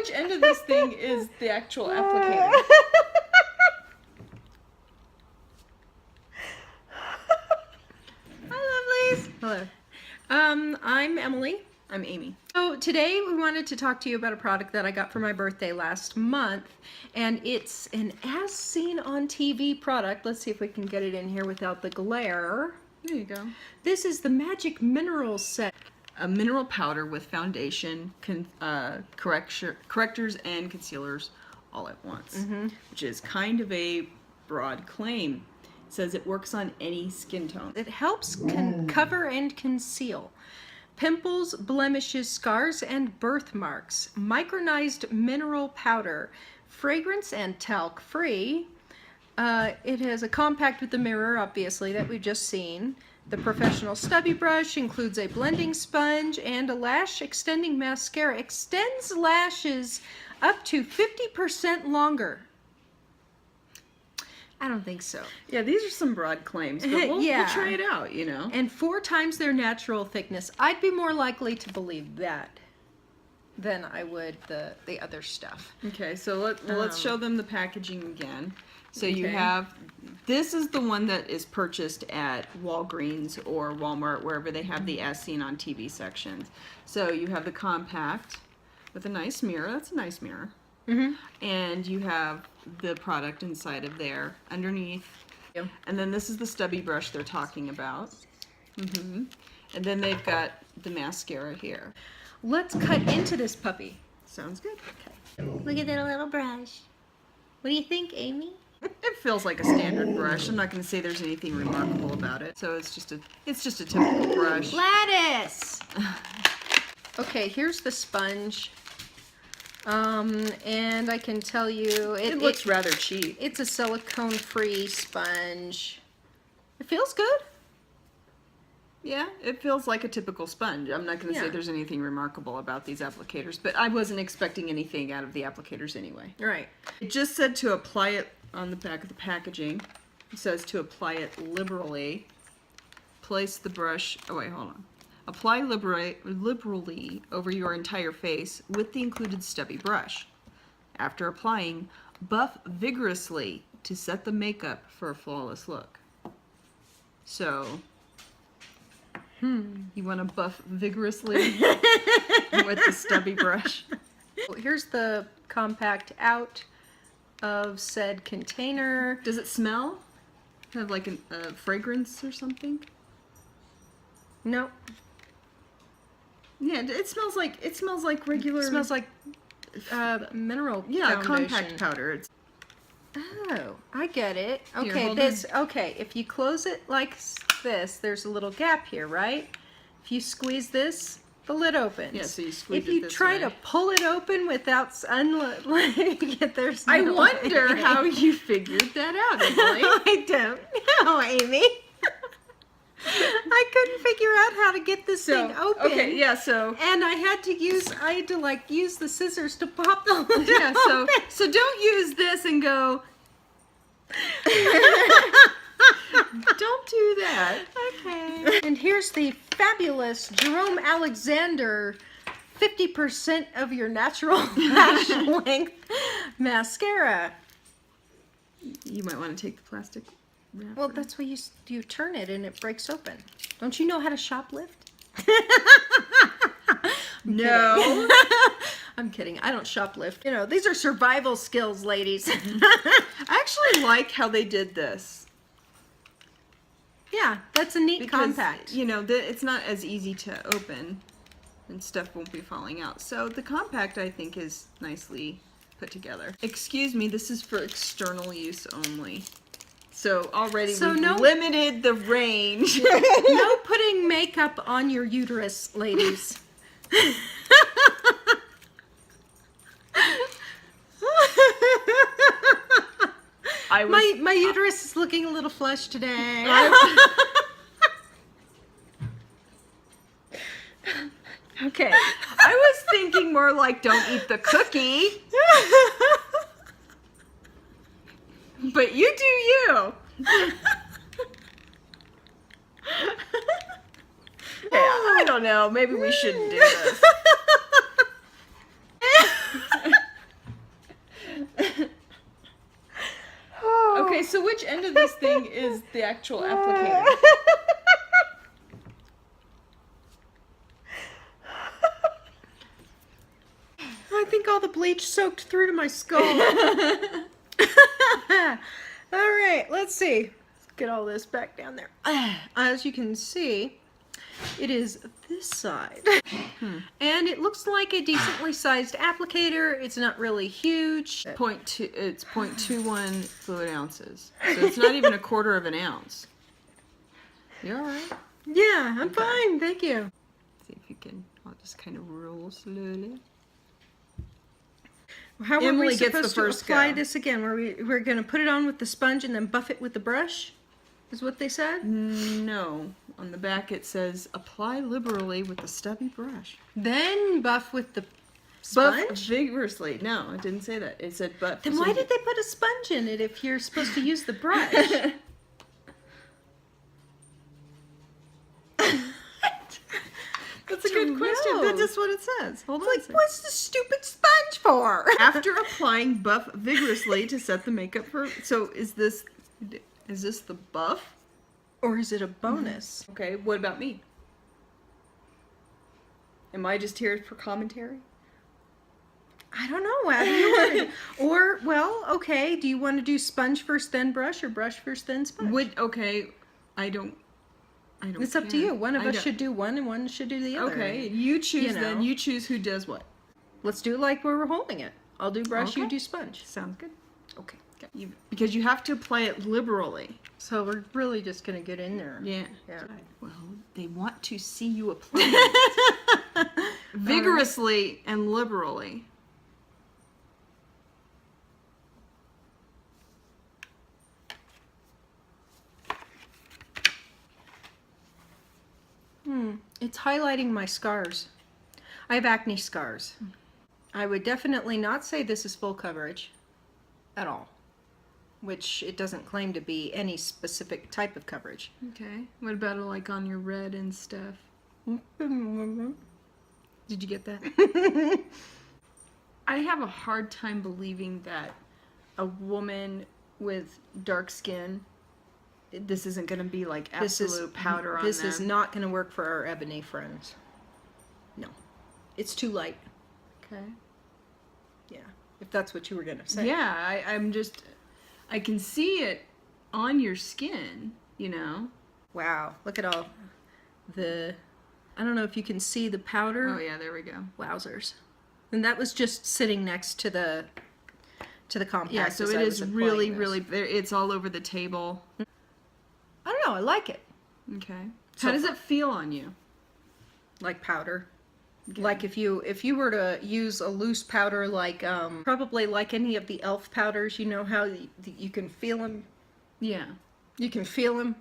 which end of this thing is the actual applicator? Hi, lovelies. Hello. I'm Emily. I'm Amy. So today we wanted to talk to you about a product that I got for my birthday last month, and it's an as seen on TV product. Let's see if we can get it in here without the glare. There you go. This is the Magic Minerals set. A mineral powder with foundation, correctors, and concealers all at once, which is kind of a broad claim. It says it works on any skin tone. It helps cover and conceal pimples, blemishes, scars, and birthmarks. Micronized mineral powder, fragrance and talc free. It has a compact with the mirror, obviously, that we've just seen. The professional stubby brush includes a blending sponge, and a lash extending mascara extends lashes up to 50% longer. I don't think so. Yeah, these are some broad claims, but we'll try it out, you know. And 4 times their natural thickness. I'd be more likely to believe that than I would the other stuff. Okay, so let's show them the packaging again. So you have, this is the one that is purchased at Walgreens or Walmart, wherever they have the as seen on TV sections. So you have the compact with a nice mirror. That's a nice mirror. And you have the product inside of there underneath. And then this is the stubby brush they're talking about. And then they've got the mascara here. Let's cut into this puppy. Sounds good. Okay. Look at that little brush. What do you think, Amy? It feels like a standard brush. I'm not going to say there's anything remarkable about it. So it's just a typical brush. Gladys! Okay, here's the sponge. And I can tell you... It looks rather cheap. It's a silicone-free sponge. It feels good. Yeah, it feels like a typical sponge. I'm not going to say there's anything remarkable about these applicators, but I wasn't expecting anything out of the applicators anyway. Right. It just said to apply it on the back of the packaging. It says to apply it liberally. Place the brush... Oh, wait, hold on. Apply liberally over your entire face with the included stubby brush. After applying, buff vigorously to set the makeup for a flawless look. So... You want to buff vigorously with the stubby brush. Here's the compact out of said container. Does it smell? Have like a fragrance or something? No. Yeah, it smells like regular. It smells like mineral foundation. Compact powder. It's... Oh, I get it. Here, Okay, if you close it like this, there's a little gap here, right? If you squeeze this, the lid opens. Yeah, so you squeeze it this way. If you try to pull it open without there's no I wonder how you figured that out, Emily. I don't know, Amy. I couldn't figure out how to get this thing open. Okay, yeah, so... And I had to use the scissors to pop the lid open. So don't use this and go... Don't do that. Okay. And here's the fabulous Jerome Alexander 50% of your natural lash length mascara. You might want to take the plastic wrapper. Well, that's why you turn it and it breaks open. Don't you know how to shoplift? No. I'm kidding. I don't shoplift. You know, these are survival skills, ladies. I actually like how they did this. Yeah, that's a neat compact. You know, it's not as easy to open and stuff won't be falling out. So the compact, I think, is nicely put together. Excuse me, this is for external use only. So already we've limited the range. No putting makeup on your uterus, ladies. My uterus is looking a little flushed today. Okay, I was thinking more like don't eat the cookie. But you do you. I don't know. Maybe we shouldn't do this. this thing is the actual applicator. I think all the bleach soaked through to my skull. All right, let's see. Let's get all this back down there. As you can see, it is this side. And it looks like a decently sized applicator. It's not really huge. It's 0.21 fluid ounces. So it's not even a quarter of an ounce. You alright? Yeah, I'm fine, thank you. See if you can, I'll just kind of roll slowly. How Emily are we gets the supposed first to apply go. this again? We're going to put it on with the sponge and then buff it with the brush? Is what they said? No. On the back it says, apply liberally with the stubby brush. Then buff with the Buff sponge? vigorously. No, it didn't say that. It said buff. Then why did they put a sponge in it if you're supposed to use the brush? That's a good question. know. That's just what it says. Hold on a Like, second. what's the stupid sponge for? After applying buff vigorously to set the makeup for... So is this the buff? Or is it a bonus? Okay, what about me? Am I just here for commentary? I don't know. How do you want to do? Or, well, okay, do you want to do sponge first then brush or brush first then sponge? I don't It's up to care. you. One of I us don't- should do one and one should do the other. Okay, you choose You know. then. You choose who does what. Let's do it like where we're holding it. I'll do brush, you Okay. do sponge. Sounds good. Okay. Because you have to apply it liberally. So we're really just going to get in there. Yeah. Yeah. Well, they want to see you apply it. Vigorously and liberally. It's highlighting my scars. I have acne scars. I would definitely not say this is full coverage at all, which it doesn't claim to be any specific type of coverage. Okay. What about like on your red and stuff? Did Did you get that? I have a hard time believing that a woman with dark skin, this isn't going to be like absolute powder on them. This is not going to work for our ebony friends. No. It's too light. Okay. Yeah. If that's what you were going to say. Yeah, I can see it on your skin, you know? Wow. Look at all the... I don't know if you can see the powder. Oh yeah, there we go. Wowzers. And that was just sitting next to the compact. Yeah, so as it I is was really, applying this. it's all over the table. I don't know. I like it. Okay. So How does far. it feel on you? Like powder. Okay. Like if you were to use a loose powder, like probably like any of the e.l.f. powders, you know how you can feel them. Yeah. You can feel them.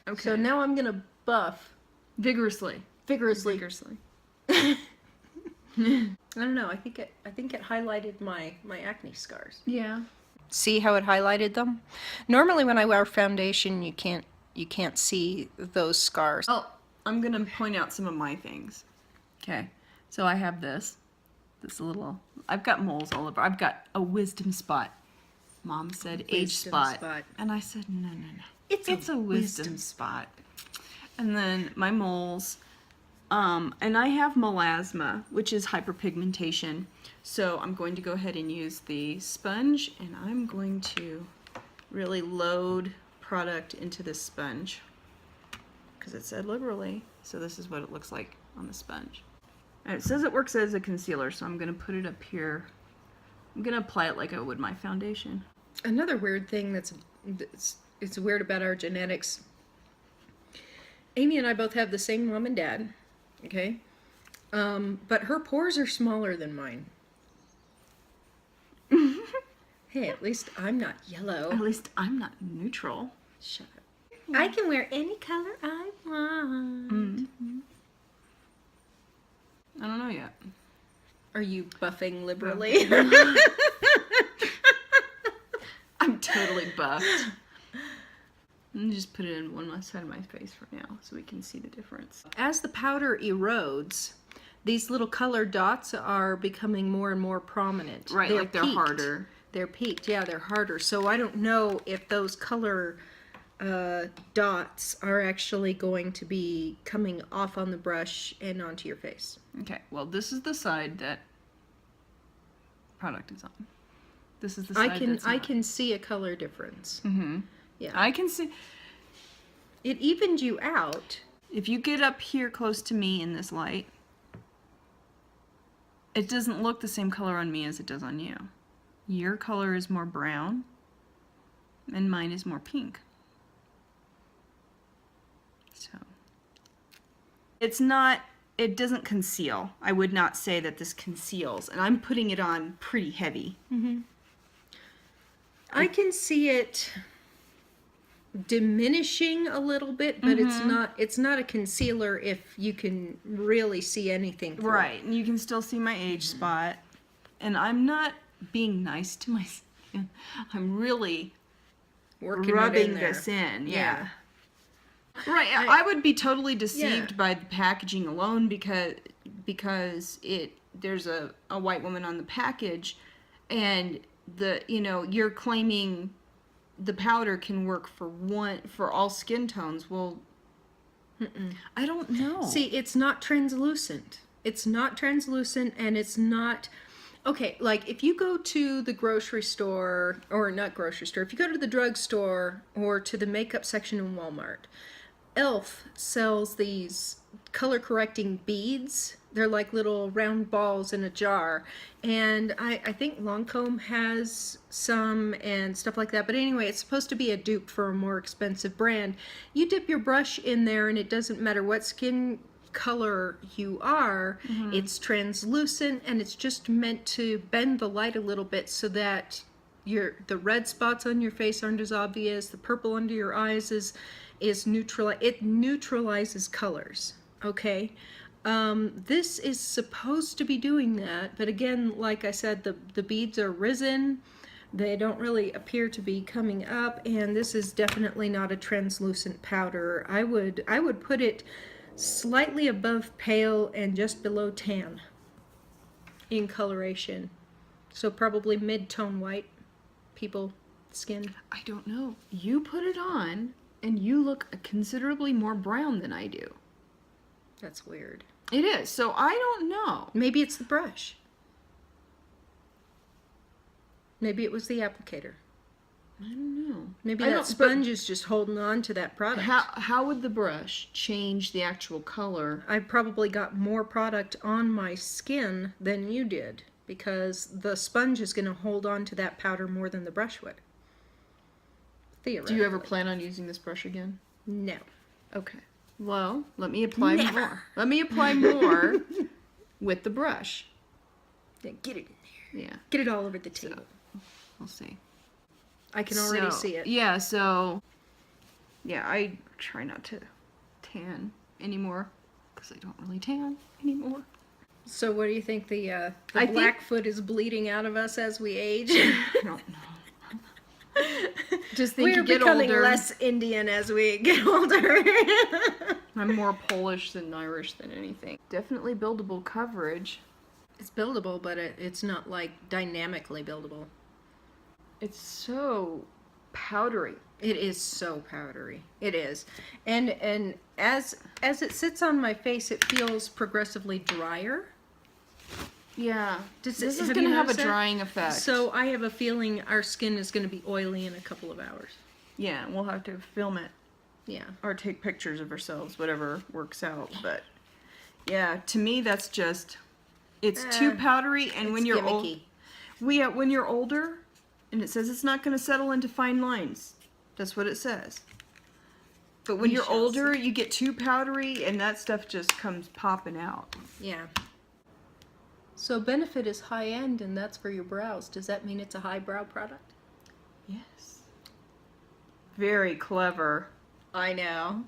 Okay. So now I'm gonna buff vigorously. vigorously. Vigorously. I don't know. I think it highlighted my acne scars. Yeah. See how it highlighted them? Normally when I wear foundation, you can't see those scars. Oh, I'm gonna point out some of my things. Okay, so I have this little, I've got moles all over. I've got a wisdom spot. Mom said age spot. And I said, no. It's a wisdom spot. And then my moles, and I have melasma, which is hyperpigmentation. So I'm going to go ahead and use the sponge, and I'm going to really load product into this sponge because it said liberally. So this is what it looks like on the sponge. And it says it works as a concealer, so I'm going to put it up here. I'm going to apply it like I would my foundation. Another weird thing it's weird about our genetics. Amy and I both have the same mom and dad, okay? But her pores are smaller than mine. Hey, at least I'm not yellow. At least I'm not neutral. Shut up. I can wear any color I want. I don't know yet. Are you buffing liberally? I'm totally buffed. Let me just put it in one side of my face for now so we can see the difference. As the powder erodes, these little colored dots are becoming more and more prominent. Right, like they're peaked. harder. They're peaked, yeah, they're harder. So I don't know if those color dots are actually going to be coming off on the brush and onto your face. Okay, well, this is the side that product is on. This is the side that's I not. can see a color difference. Mm-hmm. Yeah. I can see. It evened you out. If you get up here close to me in this light, it doesn't look the same color on me as it does on you. Your color is more brown, and mine is more pink. So, it's not, it doesn't conceal. I would not say that this conceals, and I'm putting it on pretty heavy. Mm-hmm. I can see it diminishing a little bit, but it's not a concealer if you can really see anything through. Right, and you can still see my age spot. And I'm not being nice to my skin. I'm really Working rubbing it in there. this in. Yeah. Right, I would be totally deceived by the packaging alone because there's a white woman on the package, and you're claiming the powder can work for all skin tones. Well, I don't know. See, it's not translucent. It's not translucent, and it's not... Okay, like if you go to the grocery store, or not grocery store, if you go to the drugstore or to the makeup section in Walmart, Elf sells these color correcting beads. They're like little round balls in a jar. And I think Lancome has some and stuff like that. But anyway, it's supposed to be a dupe for a more expensive brand. You dip your brush in there and it doesn't matter what skin color you are, it's translucent, and it's just meant to bend the light a little bit so that the red spots on your face aren't as obvious, the purple under your eyes is neutral. It neutralizes colors. Okay, this is supposed to be doing that, but again, like I said, the beads are risen. They don't really appear to be coming up, and this is definitely not a translucent powder. I would put it slightly above pale and just below tan in coloration. So probably mid-tone white people skin. I don't know. You put it on and you look considerably more brown than I do. That's weird. It is. So I don't know. Maybe it's the brush. Maybe it was the applicator. I don't know. Maybe that sponge is just holding on to that product. How would the brush change the actual color? I probably got more product on my skin than you did, because the sponge is going to hold on to that powder more than the brush would. Theoretically. Do you ever plan on using this brush again? No. Okay. Well, let me apply more. Let me apply more with the brush. Yeah, get it in there. Yeah. Get it all over the table. So, we'll see. I can already see it. Yeah, I try not to tan anymore because I don't really tan anymore. So what do you think the I Blackfoot is bleeding out of us as we age? I don't know. Just think We're you get becoming older. less Indian as we get older. I'm more Polish than Irish than anything. Definitely buildable coverage. It's buildable, but it's not like dynamically buildable. It's so powdery. It is so powdery. It is. And as it sits on my face, it feels progressively drier. Yeah. This is going to have a drying effect. So I have a feeling our skin is going to be oily in a couple of hours. Yeah, we'll have to film it. Yeah. Or take pictures of ourselves, whatever works out. But yeah, to me that's just, it's too powdery, and when you're gimmicky. When you're older, and it says it's not going to settle into fine lines. That's what it says. But when you're older, you get too powdery, and that stuff just comes popping out. Yeah. So Benefit is high-end, and that's for your brows. Does that mean it's a highbrow product? Yes. Very clever. I know.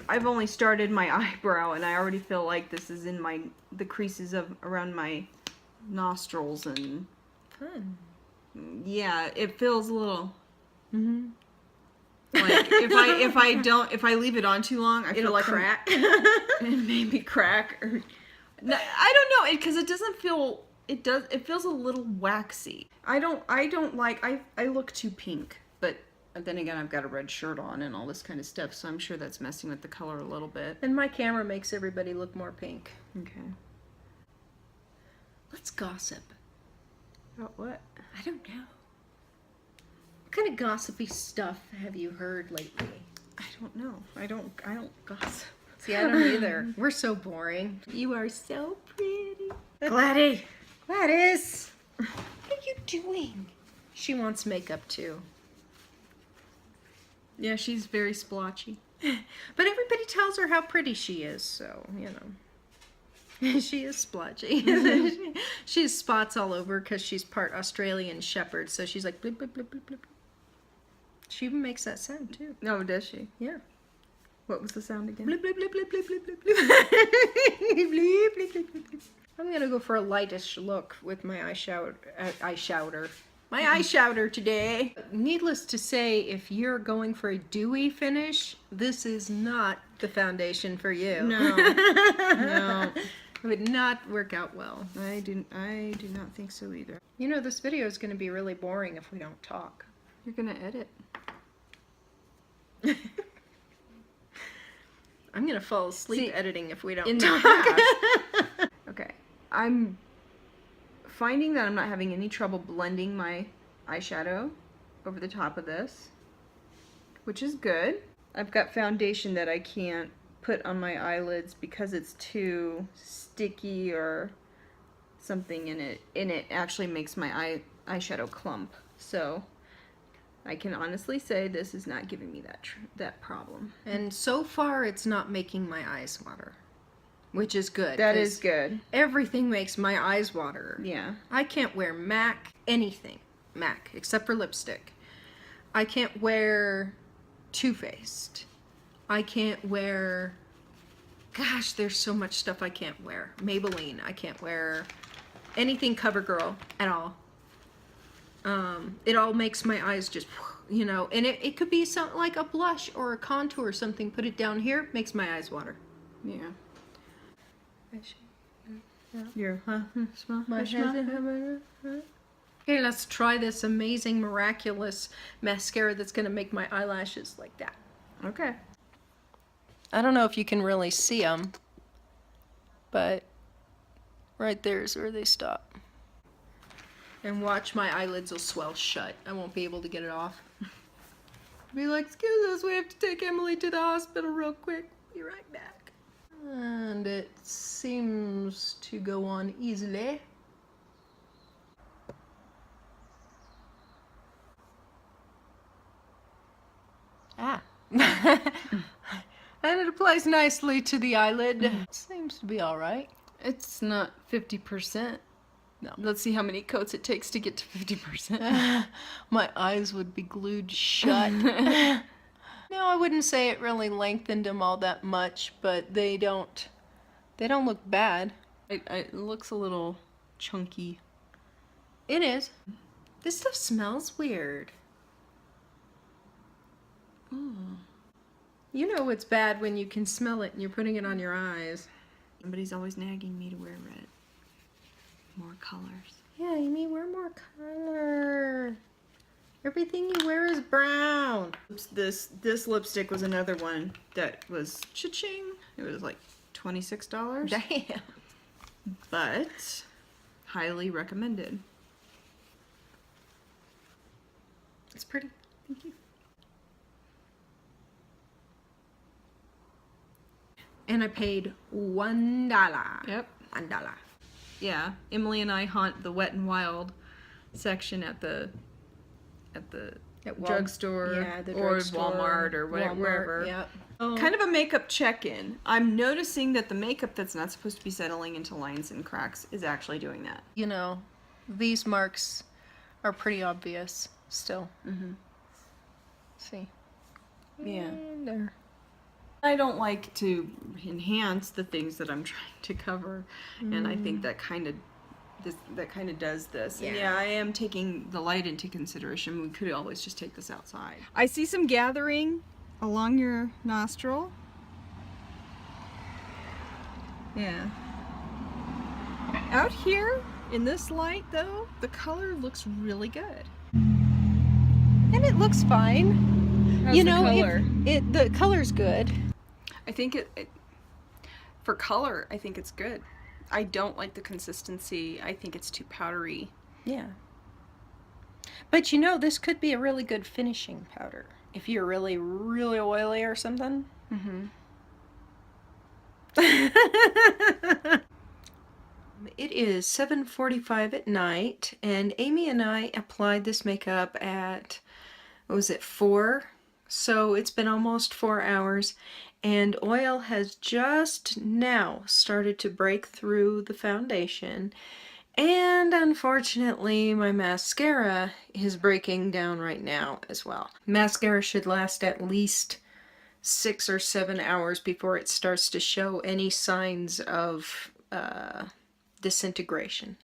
I've only started my eyebrow, and I already feel like this is in the creases around my nostrils, and Fun. yeah, it feels a little. Mm-hmm. Like if I leave it on too long, I feel like crack. it made me crack. Or, I don't know, because it doesn't feel it feels a little waxy. I don't like, I look too pink, but then again, I've got a red shirt on and all this kind of stuff, so I'm sure that's messing with the color a little bit. And my camera makes everybody look more pink. Okay. Let's gossip. About what? I don't know. What kind of gossipy stuff have you heard lately? I don't know. I don't gossip. See, I don't either. We're so boring. You are so pretty. Gladys! Gladys! What are you doing? She wants makeup too. Yeah, she's very splotchy. But everybody tells her how pretty she is, so, you know. She is splotchy. She has spots all over because she's part Australian Shepherd, so she's like blip, blip, blip, blip, blip. She even makes that sound too. Oh, does she? Yeah. What was the sound again? Blip, blip, blip, blip, blip, blip, blip, blip. Blip, blip, blip, blip, blip. I'm gonna go for a lightish look with my eyeshadow today. Needless to say, if you're going for a dewy finish, this is not the foundation for you. No. No. It would not work out well. I do not think so either. You know, this video is going to be really boring if we don't talk. You're gonna edit. I'm going to fall asleep editing if we don't in talk. the past. Okay. I'm finding that I'm not having any trouble blending my eyeshadow over the top of this, which is good. I've got foundation that I can't put on my eyelids because it's too sticky or something in it, and it actually makes my eyeshadow clump. So I can honestly say this is not giving me that problem. And so far, it's not making my eyes water, which is good. That is good. Everything makes my eyes water. Yeah. I can't wear anything MAC, except for lipstick. I can't wear Too Faced. I can't wear, gosh, there's so much stuff I can't wear. Maybelline, I can't wear anything CoverGirl at all. It all makes my eyes just, you know, and it could be something like a blush or a contour or something. Put it down here, makes my eyes water. Yeah. Your Okay, let's try this amazing, miraculous mascara that's going to make my eyelashes like that. Okay. I don't know if you can really see them, but right there is where they stop. And watch, my eyelids will swell shut. I won't be able to get it off. Be like, excuse us, we have to take Emily to the hospital real quick. Be right back. And it seems to go on easily. Ah. And it applies nicely to the eyelid. Seems to be all right. It's not 50%. No. Let's see how many coats it takes to get to 50%. My eyes would be glued shut. No, I wouldn't say it really lengthened them all that much, but they don't look bad. It looks a little chunky. It is. This stuff smells weird. Oh. You know it's bad when you can smell it and you're putting it on your eyes. Somebody's always nagging me to wear red. More colors. Yeah, you need wear more color. Everything you wear is brown. This lipstick was another one that was cha-ching. It was like $26. Damn. But highly recommended. It's pretty. Thank you. And I paid $1. Yep. $1. Yeah, Emily and I haunt the Wet n Wild section at the drugstore, or Walmart or whatever. Wherever. Yeah. Kind of a makeup check-in. I'm noticing that the makeup that's not supposed to be settling into lines and cracks is actually doing that. You know, these marks are pretty obvious still. Mm-hmm. See? Yeah. And there. I don't like to enhance the things that I'm trying to cover, and I think that kind of does this. Yeah. And yeah, I am taking the light into consideration. We could always just take this outside. I see some gathering along your nostril. Yeah. Out here, In this light, though, the color looks really good. And it looks fine. How's You the know, color? the color's good. I think for color, I think it's good. I don't like the consistency. I think it's too powdery. Yeah. But you know, this could be a really good finishing powder if you're really, really oily or something. Mm-hmm. It is 7:45 at night, and Amy and I applied this makeup at, what was it, 4? So it's been almost 4 hours, and oil has just now started to break through the foundation. And unfortunately, my mascara is breaking down right now as well. Mascara should last at least 6 or 7 hours before it starts to show any signs of disintegration.